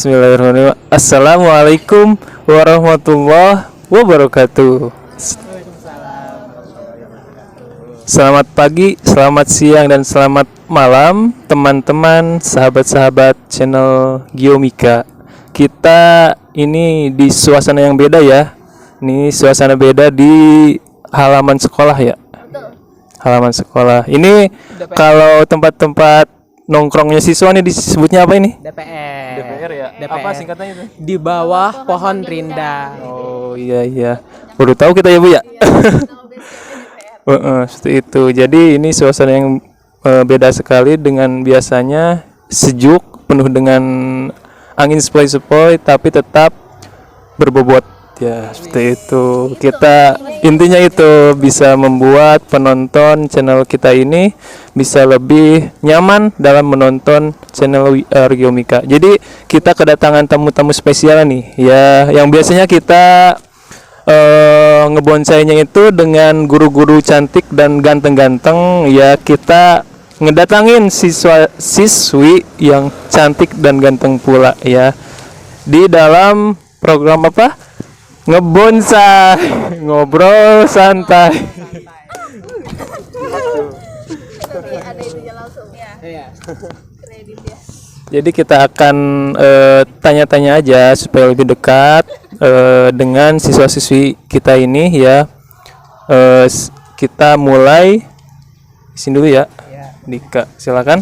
Bismillahirrahmanirrahim. Assalamualaikum warahmatullahi wabarakatuh. Selamat pagi, selamat siang, dan selamat malam teman-teman, sahabat-sahabat channel Geomika. Kita ini di suasana yang beda ya. Ini suasana beda di halaman sekolah ya. Halaman sekolah. Ini kalau tempat-tempat nongkrongnya siswa nih disebutnya apa ini? DPR. DPR ya. DPR. Apa singkatannya itu? Di bawah pohon rindang. Oh iya. Baru tahu kita ya Bu ya. Seperti itu. Jadi ini suasana yang beda sekali dengan biasanya, sejuk, penuh dengan angin sepoi-sepoi, tapi tetap berbobot. Ya, seperti itu. Kita intinya itu bisa membuat penonton channel kita ini bisa lebih nyaman dalam menonton channel Geomika. Jadi kita kedatangan tamu-tamu spesial nih ya, yang biasanya kita ngebonsainya itu dengan guru-guru cantik dan ganteng-ganteng ya. Kita ngedatangin siswi yang cantik dan ganteng pula ya, di dalam program apa? Ngebonsai, ngobrol santai. Jadi kita akan tanya-tanya aja supaya lebih dekat dengan siswa-siswi kita ini ya. Kita mulai sini dulu ya. Dika, silakan.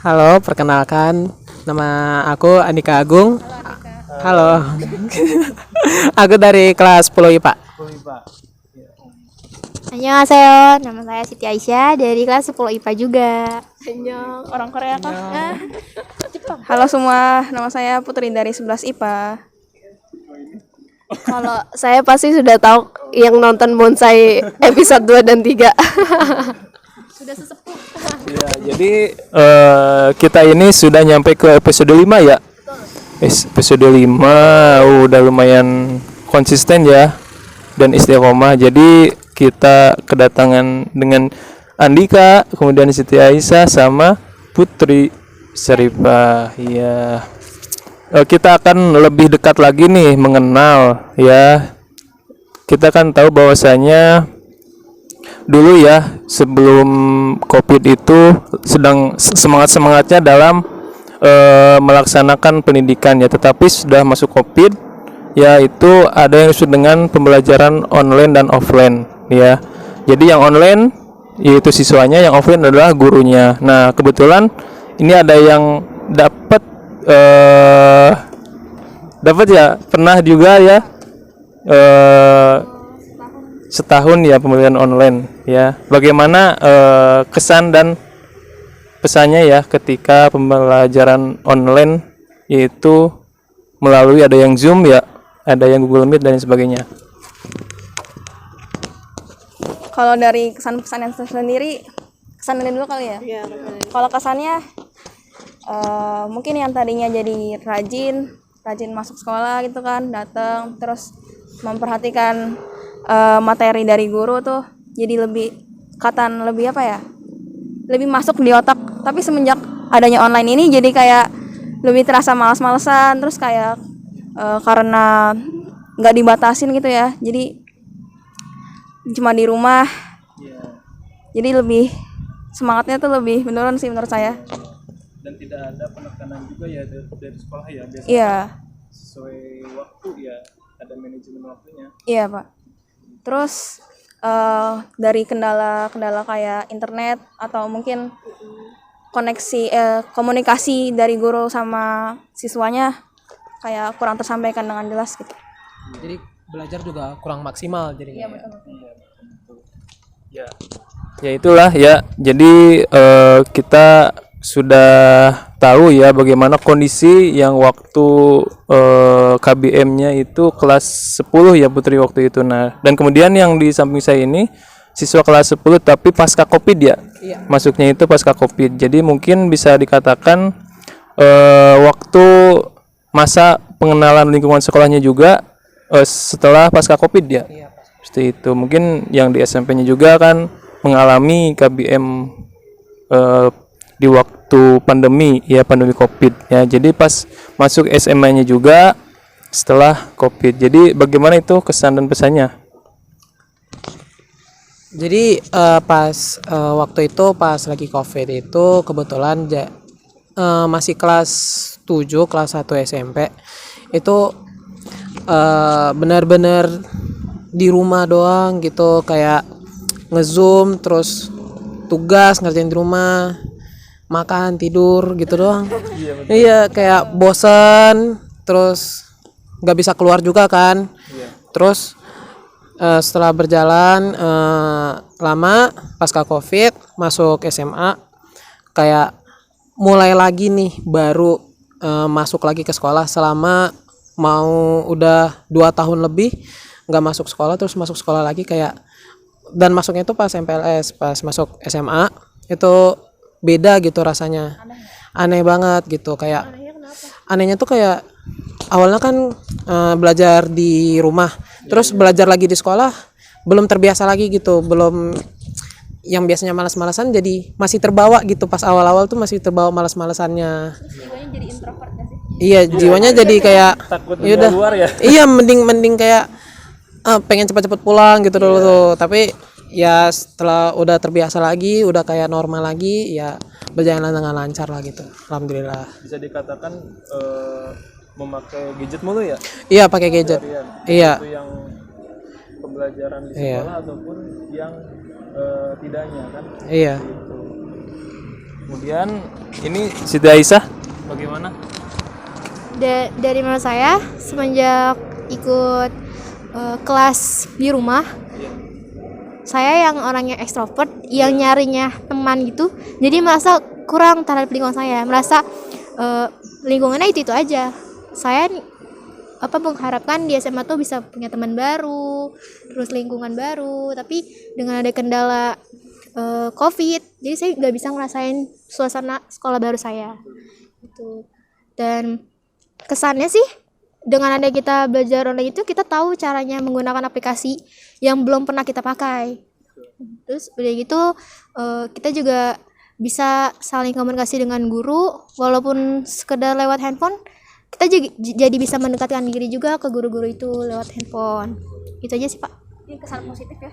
Halo, perkenalkan, nama aku Andika Agung. Halo. Aku dari kelas 10 IPA. Annyeonghaseyo, nama saya Siti Aisyah dari kelas 10 IPA juga. Annyeong, orang Korea kah? Halo semua, nama saya Putri dari 11 IPA. Kalau saya pasti sudah tahu yang nonton bonsai episode 2 dan 3. Sudah sesepuh. Ya, jadi kita ini sudah nyampe ke episode 5 ya. Episode 5 udah lumayan konsisten ya dan istiqomah. Jadi kita kedatangan dengan Andika, kemudian Siti Aisyah sama Putri Syarifah. Iya. Kita akan lebih dekat lagi nih mengenal ya. Kita kan tahu bahwasanya dulu ya sebelum Covid itu sedang semangat-semangatnya dalam melaksanakan pendidikan ya, tetapi sudah masuk Covid ya, itu ada yang disebut dengan pembelajaran online dan offline ya. Jadi yang online yaitu siswanya, yang offline adalah gurunya. Nah, kebetulan ini ada yang dapat ya, pernah juga ya setahun ya pembelajaran online ya. Bagaimana kesan dan pesannya ya ketika pembelajaran online, yaitu melalui ada yang Zoom ya, ada yang Google Meet dan sebagainya. Kalau dari kesan-pesan yang sendiri, kesan dulu kali ya? Iya, kalau kesannya mungkin yang tadinya jadi rajin masuk sekolah gitu kan, datang terus memperhatikan materi dari guru tuh, jadi lebih lebih apa ya? Lebih masuk di otak. Tapi semenjak adanya online ini jadi kayak lebih terasa malas-malesan, terus kayak karena nggak dibatasin gitu ya, jadi cuma di rumah. Jadi lebih semangatnya tuh lebih menurun sih menurut saya. Dan tidak ada penekanan juga ya dari sekolah ya, biasanya Iya. sesuai waktu ya, ada manajemen waktunya. Iya Pak. Terus dari kendala kayak internet atau mungkin koneksi komunikasi dari guru sama siswanya kayak kurang tersampaikan dengan jelas gitu. Jadi belajar juga kurang maksimal jadinya. Iya betul. Ya itulah ya. Jadi kita sudah tahu ya bagaimana kondisi yang waktu KBM-nya itu kelas 10 ya Putri waktu itu. Nah, dan kemudian yang di samping saya ini siswa kelas 10 tapi pasca Covid ya. Iya. Masuknya itu pasca Covid. Jadi mungkin bisa dikatakan waktu masa pengenalan lingkungan sekolahnya juga setelah pasca Covid ya. Iya. Seperti itu. Mungkin yang di SMP-nya juga kan mengalami KBM di waktu pandemi ya, pandemi Covid ya. Jadi pas masuk SMA-nya juga setelah Covid. Jadi bagaimana itu kesan dan pesannya? Jadi pas waktu itu pas lagi COVID itu kebetulan masih kelas 7 kelas 1 SMP itu benar-benar di rumah doang gitu, kayak ngezoom terus tugas ngerjain di rumah, makan tidur gitu doang. Iya, kayak bosan, terus nggak bisa keluar juga kan. Terus setelah berjalan lama pasca Covid masuk SMA, kayak mulai lagi nih baru masuk lagi ke sekolah selama mau udah 2 tahun lebih nggak masuk sekolah, terus masuk sekolah lagi kayak, dan masuknya itu pas MPLS, pas masuk SMA itu beda gitu rasanya, aneh banget gitu. Kayak anehnya tuh kayak awalnya kan belajar di rumah, terus belajar lagi di sekolah belum terbiasa lagi gitu, belum, yang biasanya malas-malasan jadi masih terbawa gitu, pas awal-awal tuh masih terbawa malas-malasannya. Jiwanya jadi introvert gak sih? Iya, jiwanya jadi kayak Takut yaudah, luar ya. iya mending kayak pengen cepat-cepat pulang gitu dulu tuh. Tapi ya setelah udah terbiasa lagi, udah kayak normal lagi, ya berjalan dengan lancar lah gitu, alhamdulillah. Bisa dikatakan memakai gadget mulu ya? Iya, pakai gadget. Iya. Itu yang pembelajaran di sekolah ataupun yang tidaknya kan? Iya. Gitu. Kemudian ini Siti Aisyah bagaimana? Dari menurut saya semenjak ikut kelas di rumah, saya yang orangnya ekstrovert, yang nyarinya teman gitu, jadi merasa kurang terhadap lingkungan saya, merasa lingkungannya itu aja. Saya mengharapkan di SMA tuh bisa punya teman baru, terus lingkungan baru, tapi dengan ada kendala COVID, jadi saya nggak bisa ngerasain suasana sekolah baru saya gitu. Dan kesannya sih dengan ada kita belajar online itu, kita tahu caranya menggunakan aplikasi yang belum pernah kita pakai. Terus udah gitu kita juga bisa saling komunikasi dengan guru, walaupun sekedar lewat handphone. Kita jadi bisa mendekatkan diri juga ke guru-guru itu lewat handphone. Itu aja sih, Pak. Ini kesan positif ya.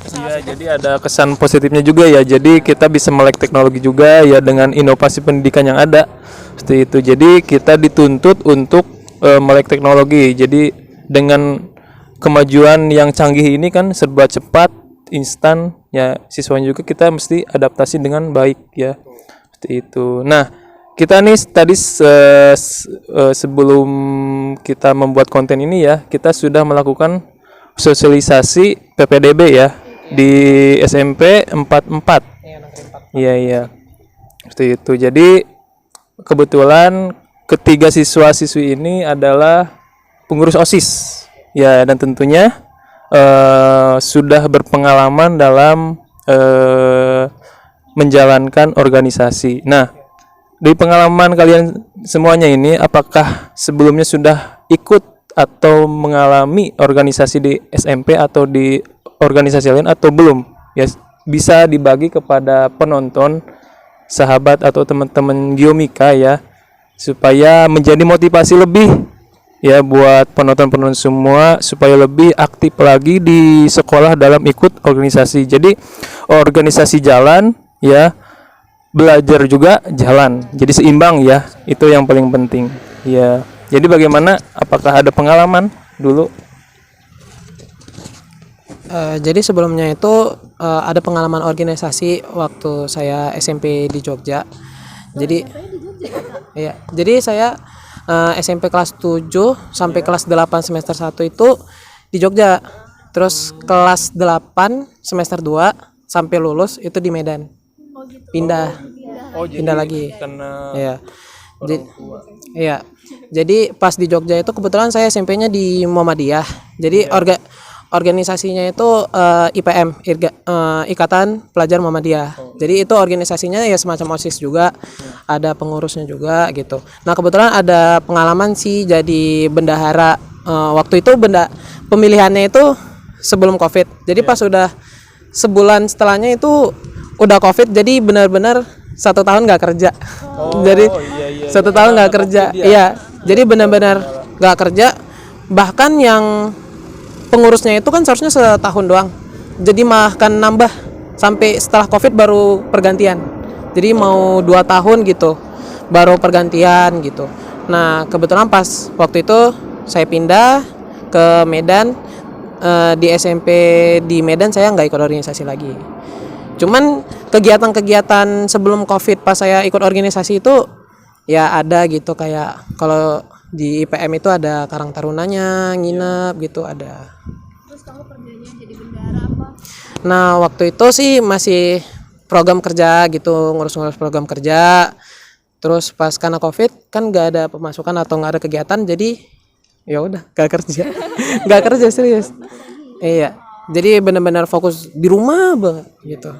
Iya, jadi ada kesan positifnya juga ya. Jadi kita bisa melek teknologi juga ya dengan inovasi pendidikan yang ada. Seperti itu. Jadi kita dituntut untuk melek teknologi. Jadi dengan kemajuan yang canggih ini kan serba cepat, instan ya, siswanya juga kita mesti adaptasi dengan baik ya. Seperti itu. Nah, kita nih tadi sebelum kita membuat konten ini ya, kita sudah melakukan sosialisasi PPDB ya di SMP 44. Iya. Seperti itu. Jadi kebetulan ketiga siswa-siswi ini adalah pengurus OSIS. Ya, dan tentunya sudah berpengalaman dalam menjalankan organisasi. Nah, dari pengalaman kalian semuanya ini, apakah sebelumnya sudah ikut atau mengalami organisasi di SMP atau di organisasi lain atau belum? Ya, bisa dibagi kepada penonton, sahabat atau teman-teman Geomika ya, supaya menjadi motivasi lebih ya buat penonton-penonton semua, supaya lebih aktif lagi di sekolah dalam ikut organisasi. Jadi organisasi jalan ya, belajar juga jalan, jadi seimbang ya, itu yang paling penting ya. Jadi bagaimana, apakah ada pengalaman dulu? Jadi sebelumnya itu ada pengalaman organisasi waktu saya SMP di Jogja. Jadi iya, jadi saya SMP kelas 7 sampai kelas 8 semester 1 itu di Jogja. Terus kelas 8 semester 2 sampai lulus itu di Medan. Pindah lagi. Iya. Iya. Jadi pas di Jogja itu kebetulan saya SMP-nya di Muhammadiyah. Jadi organisasinya itu IPM, Ikatan Pelajar Muhammadiyah. Jadi itu organisasinya ya semacam OSIS juga, ada pengurusnya juga gitu. Nah, kebetulan ada pengalaman sih jadi bendahara. Waktu itu pemilihannya itu sebelum COVID. Jadi pas udah sebulan setelahnya itu udah COVID, jadi benar-benar 1 tahun nggak kerja. Jadi iya. 1 tahun nggak kerja. Iya, jadi benar-benar nggak kerja. Bahkan yang pengurusnya itu kan seharusnya setahun doang. Jadi makan nambah sampai setelah COVID baru pergantian. Jadi mau 2 tahun gitu baru pergantian gitu. Nah kebetulan pas waktu itu saya pindah ke Medan, di SMP di Medan saya nggak ikut organisasi lagi. Cuman kegiatan-kegiatan sebelum COVID pas saya ikut organisasi itu ya ada gitu, kayak kalau di IPM itu ada Karang Tarunanya, nginep gitu ada. Terus kamu kerjanya jadi bendara apa? Nah waktu itu sih masih program kerja gitu, ngurus-ngurus program kerja. Terus pas karena COVID kan nggak ada pemasukan atau nggak ada kegiatan, jadi ya udah nggak kerja, nggak kerja serius. Iya, jadi benar-benar fokus di rumah banget gitu.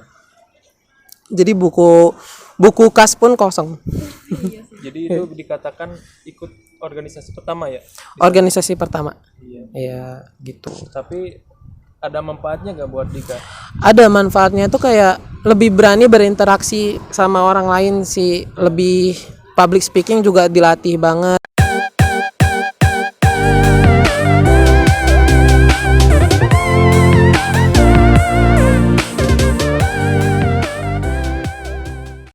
Jadi buku kas pun kosong. Jadi itu dikatakan ikut organisasi pertama ya? Organisasi pertama. Iya. Iya gitu. Tapi ada manfaatnya nggak buat Dika? Ada manfaatnya tuh kayak lebih berani berinteraksi sama orang lain sih, lebih public speaking juga dilatih banget.